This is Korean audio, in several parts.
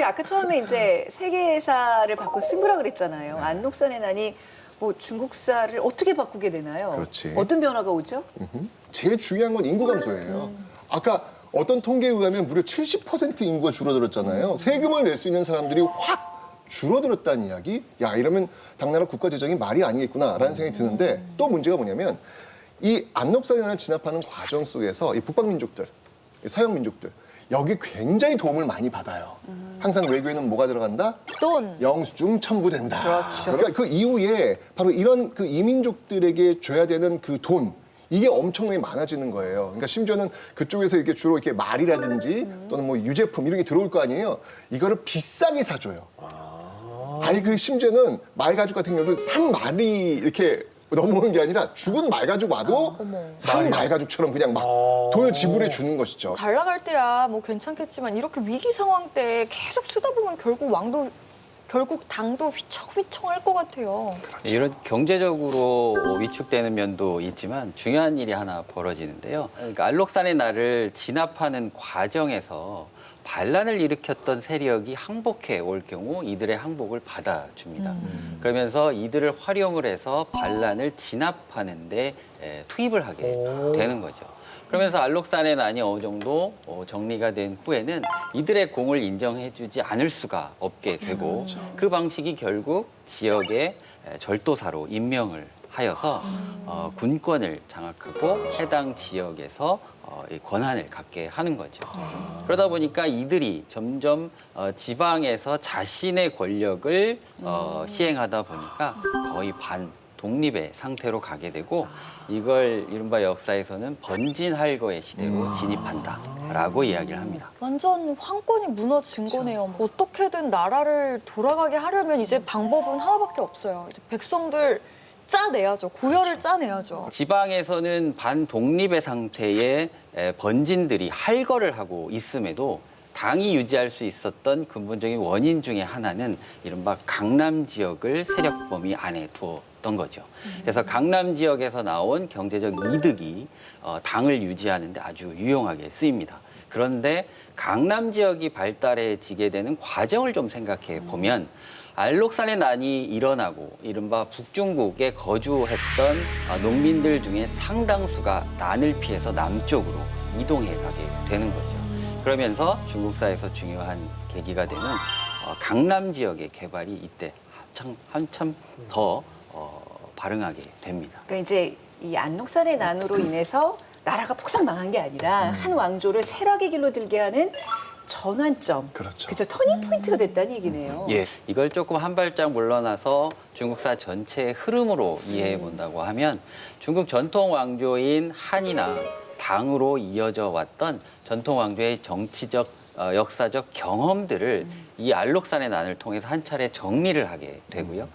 우리 아까 처음에 이제 세계사를 바꾼 승부라 그랬잖아요. 안록산의 난이 뭐 중국사를 어떻게 바꾸게 되나요? 그렇지. 어떤 변화가 오죠? 제일 중요한 건 인구 감소예요. 아까 어떤 통계에 의하면 무려 70% 인구가 줄어들었잖아요. 세금을 낼 수 있는 사람들이 확 줄어들었다는 이야기? 야, 이러면 당나라 국가 재정이 말이 아니겠구나라는 생각이 드는데 또 문제가 뭐냐면 이 안록산을 진압하는 과정 속에서 이 북방민족들, 이 서양민족들 여기 굉장히 도움을 많이 받아요. 항상 외교에는 뭐가 들어간다? 돈. 영수증 첨부된다. 그렇죠. 그러니까 그 이후에 바로 이런 그 이민족들에게 줘야 되는 그 돈 이게 엄청나게 많아지는 거예요. 그러니까 심지어는 그쪽에서 이렇게 주로 이렇게 말이라든지 또는 뭐 유제품 이런 게 들어올 거 아니에요. 이거를 비싸게 사줘요. 아니 그 심지어는 말 가죽 같은 경우도 산 말이 이렇게 넘어오는 게 아니라 죽은 말 가죽 와도 산 말 가죽처럼 그냥 막 돈을 지불해 주는 것이죠. 잘 나갈 때야 뭐 괜찮겠지만 이렇게 위기 상황 때 계속 쓰다 보면 결국 당도 휘청휘청할 것 같아요. 이런 경제적으로 위축되는 면도 있지만 중요한 일이 하나 벌어지는데요. 그러니까 알록산의 날을 진압하는 과정에서 반란을 일으켰던 세력이 항복해 올 경우 이들의 항복을 받아줍니다. 그러면서 이들을 활용을 해서 반란을 진압하는 데 투입을 하게 되는 거죠. 그러면서 알록산의 난이 어느 정도 정리가 된 후에는 이들의 공을 인정해주지 않을 수가 없게 되고 그 방식이 결국 지역의 절도사로 임명을 하여서 군권을 장악하고 해당 지역에서 이 권한을 갖게 하는 거죠. 그러다 보니까 이들이 점점 지방에서 자신의 권력을 시행하다 보니까 거의 독립의 상태로 가게 되고 이걸 이른바 역사에서는 번진할거의 시대로 진입한다라고 이야기를 합니다. 완전 황권이 무너진 거네요. 어떻게든 나라를 돌아가게 하려면 이제 방법은 하나밖에 없어요. 이제 백성들 짜내야죠. 고열을 짜내야죠. 지방에서는 반독립의 상태의 번진들이 할거를 하고 있음에도 당이 유지할 수 있었던 근본적인 원인 중에 하나는 이른바 강남 지역을 세력범위 안에 두었던 거죠. 그래서 강남 지역에서 나온 경제적 이득이 당을 유지하는 데 아주 유용하게 쓰입니다. 그런데 강남 지역이 발달해지게 되는 과정을 좀 생각해 보면 알록산의 난이 일어나고 이른바 북중국에 거주했던 농민들 중에 상당수가 난을 피해서 남쪽으로 이동해 가게 되는 거죠. 그러면서 중국사에서 중요한 계기가 되는 강남 지역의 개발이 이때 한참 더 발흥하게 됩니다. 그러니까 이제 이 안록산의 난으로 인해서 나라가 폭삭 망한 게 아니라 한 왕조를 쇠락의 길로 들게 하는 전환점, 그렇죠. 그죠? 터닝 포인트가 됐다는 얘기네요. 예, 이걸 조금 한 발짝 물러나서 중국사 전체의 흐름으로 이해해 본다고 하면 중국 전통 왕조인 한이나 당으로 이어져 왔던 전통 왕조의 정치적, 역사적 경험들을 이 알록산의 난을 통해서 한 차례 정리를 하게 되고요.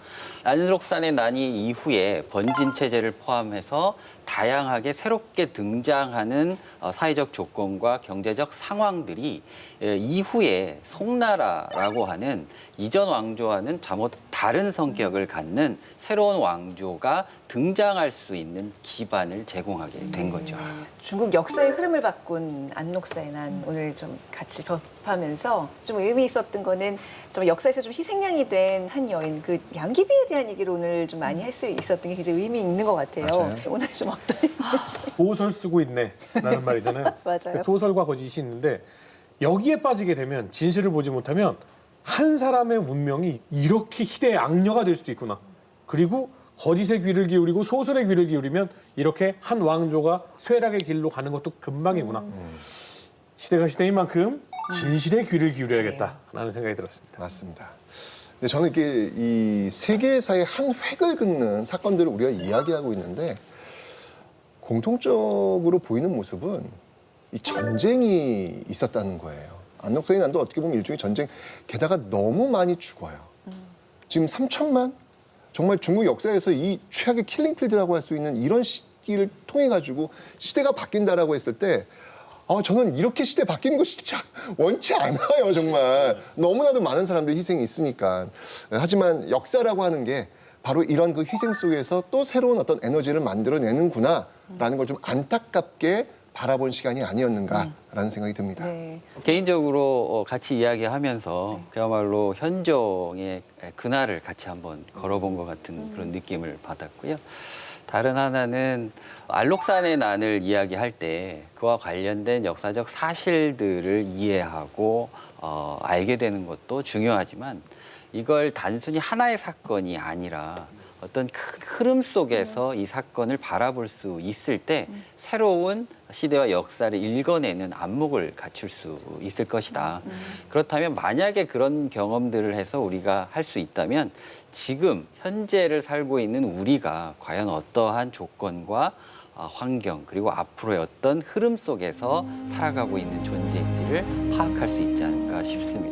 알록산의 난이 이후에 번진 체제를 포함해서 다양하게 새롭게 등장하는 사회적 조건과 경제적 상황들이 이후에 송나라라고 하는 이전 왕조와는 잠옷 다른 성격을 갖는 새로운 왕조가 등장할 수 있는 기반을 제공하게 된 거죠. 중국 역사의 흐름을 바꾼 안록사의 난 오늘 좀 같이 접하면서 좀 의미 있었던 거는 좀 역사에서 좀 희생양이 된 한 여인 그 양귀비에 대한 얘기를 오늘 좀 많이 할 수 있었던 게 굉장히 의미 있는 것 같아요. 맞아요. 오늘 좀 어떤 의미인지. 소설 쓰고 있네라는 말이잖아요. 맞아요. 소설과 거짓이 있는데 여기에 빠지게 되면 진실을 보지 못하면 한 사람의 운명이 이렇게 희대의 악녀가 될 수도 있구나. 그리고 거짓의 귀를 기울이고 소설의 귀를 기울이면 이렇게 한 왕조가 쇠락의 길로 가는 것도 금방이구나. 시대가 시대인 만큼 진실의 귀를 기울여야겠다라는 생각이 들었습니다. 맞습니다. 근데 저는 이게 이 세계사의 한 획을 긋는 사건들을 우리가 이야기하고 있는데 공통적으로 보이는 모습은 이 전쟁이 있었다는 거예요. 안록산의 난도 어떻게 보면 일종의 전쟁, 게다가 너무 많이 죽어요. 지금 3천만? 정말 중국 역사에서 이 최악의 킬링필드라고 할 수 있는 이런 시기를 통해 가지고 시대가 바뀐다라고 했을 때 저는 이렇게 시대 바뀌는 거 진짜 원치 않아요, 정말. 너무나도 많은 사람들의 희생이 있으니까. 하지만 역사라고 하는 게 바로 이런 그 희생 속에서 또 새로운 어떤 에너지를 만들어내는구나라는 걸 좀 안타깝게 바라본 시간이 아니었는가라는 생각이 듭니다. 네. 개인적으로 같이 이야기하면서 그야말로 현종의 그날을 같이 한번 걸어본 것 같은 그런 느낌을 받았고요. 다른 하나는 알록산의 난을 이야기할 때 그와 관련된 역사적 사실들을 이해하고 알게 되는 것도 중요하지만 이걸 단순히 하나의 사건이 아니라 어떤 큰 흐름 속에서 이 사건을 바라볼 수 있을 때 새로운 시대와 역사를 읽어내는 안목을 갖출 수 있을 것이다. 그렇다면 만약에 그런 경험들을 해서 우리가 할 수 있다면 지금 현재를 살고 있는 우리가 과연 어떠한 조건과 환경 그리고 앞으로의 어떤 흐름 속에서 살아가고 있는 존재인지를 파악할 수 있지 않을까 싶습니다.